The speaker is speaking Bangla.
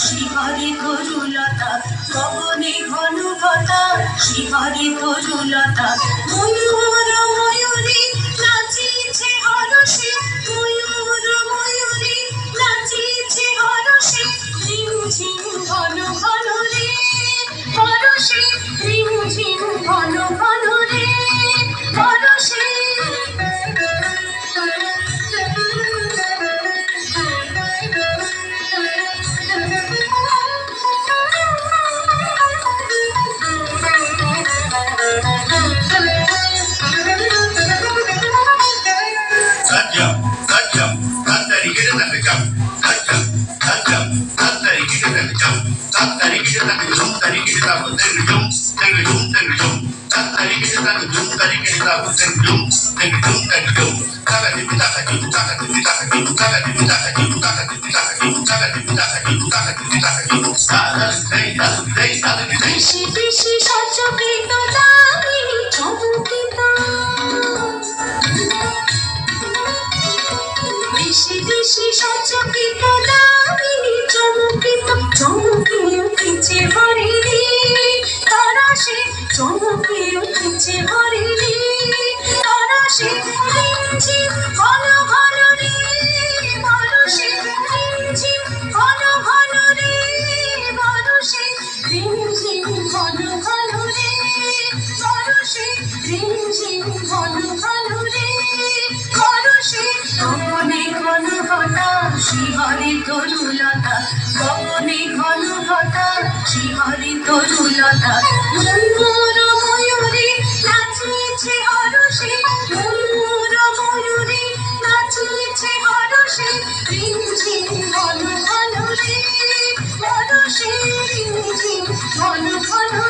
শিহরে তরুলতা গগনে ঘন ঘটা শিহরে তরুলতা ময়ূর ময়ূরী নাচিছে হরষে ময়ূর ময়ূরী নাচিছে হরষে রিমঝিম ঘন ঘন রে হরষে রিমঝিম ঘন ঘন রে হরষে বেশি বেশি সচকিত দামিনী চমকিত বেশি বেশি সচকিত দামিনী চমকিত চমকে উঠেছে হরিণী তারা সে চমকে উঠেছে হরিণী তারা সে রিমঝিম ঘন ঘন রে বরষে রিমঝিম ঘন ঘন রে বরষে রিমঝিম ঘন ঘন রে বরষে রিমঝিম ঘন ঘন রে বরষে গগনে ঘন ঘটা শিহরে তরুলতা গগনে ঘন ঘটা শিহরে তরুলতা ময়ূর ময়ূরী নাচিছে হরষে ময়ূর ময়ূরী নাচিছে হরষে রিমঝিম ঘন ঘন রে বরষে রিমঝিম ঘন ঘন